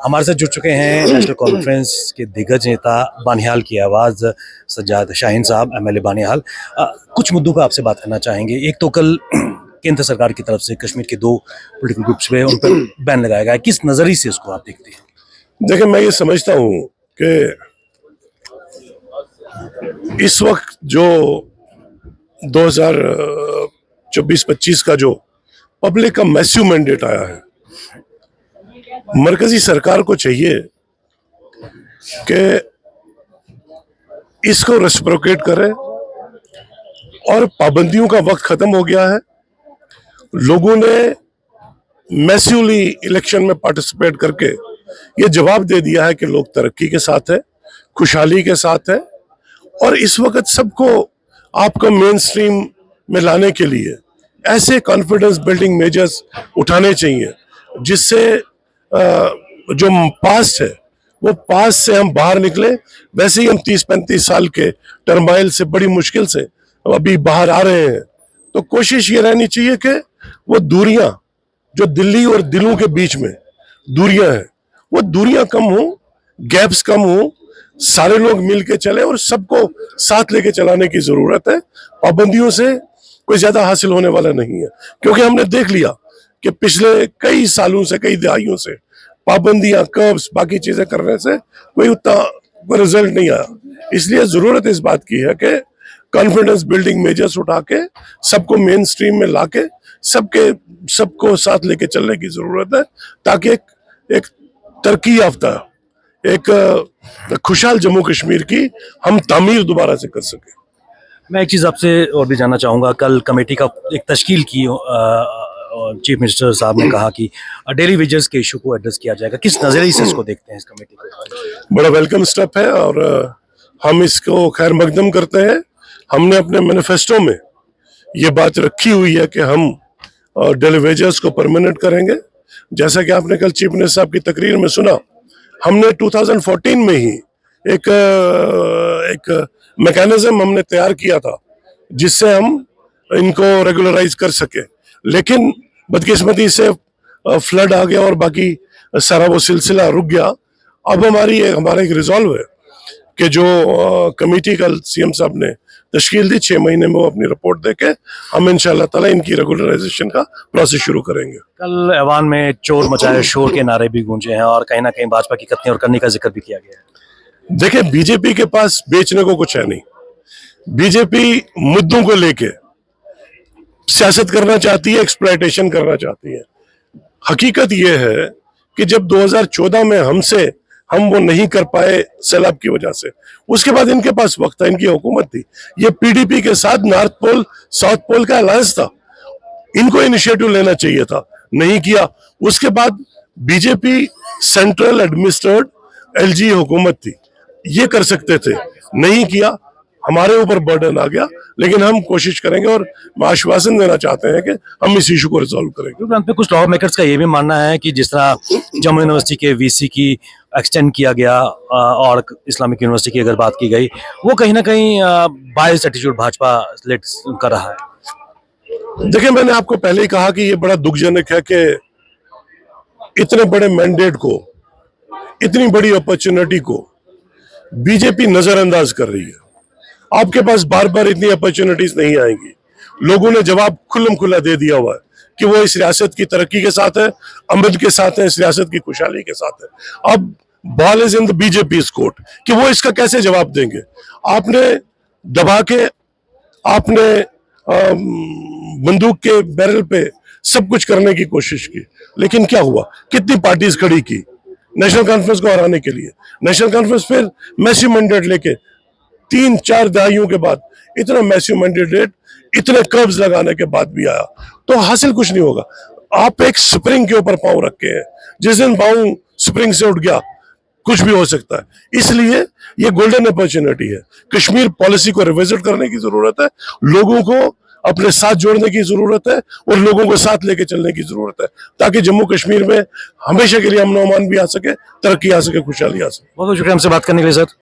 हमारे साथ जुड़ चुके हैं नेशनल कॉन्फ्रेंस के दिग्गज नेता बानिहाल की आवाज़ सज्जाद शाहीन साहब, एमएलए बानिहाल। कुछ मुद्दों पर आपसे बात करना चाहेंगे। एक तो कल केंद्र सरकार की तरफ से कश्मीर के 2 पॉलिटिकल ग्रुप्स पे उन पर बैन लगाया गया है। किस नज़रिए से उसको आप देखते हैं? देखिए, मैं ये समझता हूँ कि इस वक्त जो 2024-25 का जो पब्लिक का मैसिव मैंडेट आया है, मरकजी सरकार को चाहिए कि इसको रेसिप्रोकेट करे। और पाबंदियों का वक्त खत्म हो गया है। लोगों ने मैसिवली इलेक्शन में पार्टिसिपेट करके ये जवाब दे दिया है कि लोग तरक्की के साथ है, खुशहाली के साथ है। और इस वक्त सबको आपको मेन स्ट्रीम में लाने के लिए ऐसे कॉन्फिडेंस बिल्डिंग मेजर्स उठाने चाहिए जिससे जो पास्ट है वो पास्ट से हम बाहर निकले। वैसे ही हम 30-35 साल के टर्माइल से बड़ी मुश्किल से अभी बाहर आ रहे हैं। तो कोशिश ये रहनी चाहिए कि वो दूरियां जो दिल्ली और दिलों के बीच में दूरियां हैं, वो दूरियां कम हो, गैप्स कम हो, सारे लोग मिल के चले और सबको साथ लेके चलाने की जरूरत है। पाबंदियों से कोई ज्यादा हासिल होने वाला नहीं है, क्योंकि हमने देख लिया कि पिछले कई सालों से, कई दहाइयों से पाबंदियां, कर्व्स, बाकी चीजें करने से कोई उतना रिजल्ट नहीं आया। इसलिए जरूरत इस बात की है कि कॉन्फिडेंस बिल्डिंग मेजर्स उठा के सबको मेन स्ट्रीम में लाके सबको साथ लेके चलने की जरूरत है, ताकि एक तरक्की याफ्ता, एक खुशहाल जम्मू कश्मीर की हम तामीर दोबारा से कर सके। मैं एक चीज़ आपसे और भी जानना चाहूँगा। कल कमेटी का एक तश्कील की चीफ मिनिस्टर साहब ने कहा कि डेली वेजेस के इशू को एड्रेस किया जाएगा। किस नज़रिए से इसको देखते हैं इस कमेटी को? बड़ा वेलकम स्टेप है और हम इसको खैर मकदम करते हैं। हमने अपने मैनिफेस्टो में ये बात रखी हुई है कि हम डेली वेजेस को परमानेंट करेंगे। जैसा कि आपने कल चीफ मिनिस्टर साहब की तकरीर में सुना, हमने 2014 में ही एक मैकेनिज्म हमने तैयार किया था जिससे हम इनको रेगुलराइज कर सके। लेकिन बदकिस्मती से फ्लड आ गया और बाकी सारा वो सिलसिला रुक गया। अब हमारा एक रिजॉल्व है कि जो कमेटी कल सीएम साहब ने तश्कील दी, 6 महीने में वो अपनी रिपोर्ट देके हम इंशाल्लाह ताला इनकी रेगुलराइजेशन का प्रोसेस शुरू करेंगे। कल ऐवान में चोर मचाए शोर के नारे भी गूंजे हैं और कहीं ना कहीं भाजपा की कथनी और करनी का जिक्र भी किया गया है। देखिए, बीजेपी के पास बेचने को कुछ है नहीं। बीजेपी मुद्दों को लेके सियासत करना चाहती है, एक्सप्लॉयटेशन करना चाहती है। हकीकत यह है कि जब 2014 में हम वो नहीं कर पाए सैलाब की वजह से, उसके बाद इनके पास वक्त था, इनकी हुकूमत थी। ये पीडीपी के साथ नॉर्थ पोल साउथ पोल का अलायंस था, इनको इनिशिएटिव लेना चाहिए था, नहीं किया। उसके बाद बीजेपी सेंट्रल एडमिनिस्ट्रेटेड एलजी हुकूमत थी, ये कर सकते थे, नहीं किया। हमारे ऊपर बर्डन आ गया, लेकिन हम कोशिश करेंगे और आश्वासन देना चाहते हैं कि हम इस इशू को रिजॉल्व करेंगे। कुछ लॉ मेकर्स का ये भी मानना है कि जिस तरह जम्मू यूनिवर्सिटी के वीसी की एक्सटेंड किया गया और इस्लामिक यूनिवर्सिटी की अगर बात की गई, वो कहीं ना कहीं बायस्ड एटीट्यूड भाजपा लेट कर रहा है। देखिए, मैंने आपको पहले ही कहा कि ये बड़ा दुखजनक है कि इतने बड़े मैंडेट को, इतनी बड़ी अपॉर्चुनिटी को बीजेपी नजरअंदाज कर रही है। आपके पास बार बार इतनी अपॉर्चुनिटीज नहीं आएंगी। लोगों ने जवाब खुल्लम खुल्ला दे दिया हुआ है कि वो इस रियासत की तरक्की के साथ है, अमन के साथ है, इस रियासत की खुशहाली के साथ है। अब ball is in the BJP's court कि वो इसका कैसे जवाब देंगे। आपने दबा के, आपने बंदूक के बैरल पे सब कुछ करने की कोशिश की, लेकिन क्या हुआ? कितनी पार्टीज खड़ी की नेशनल कॉन्फ्रेंस को हराने के लिए। नेशनल कॉन्फ्रेंस फिर मैसिव मैंडेट लेके 3-4 दहाइयों के बाद इतना मैसिव मैंडेट, इतने कर्व्स लगाने के बाद भी आया, तो हासिल कुछ नहीं होगा। आप एक स्प्रिंग के ऊपर पांव रखे हैं, जिस दिन पांव स्प्रिंग से उठ गया कुछ भी हो सकता है। इसलिए ये गोल्डन अपॉर्चुनिटी है। कश्मीर पॉलिसी को रिविजिट करने की जरूरत है, लोगों को अपने साथ जोड़ने की जरूरत है और लोगों को साथ लेके चलने की जरूरत है, ताकि जम्मू कश्मीर में हमेशा के लिए अमन अमान भी आ सके, तरक्की आ सके, खुशहाली आ सके। बहुत बहुत शुक्रिया हमसे बात करने के लिए सर।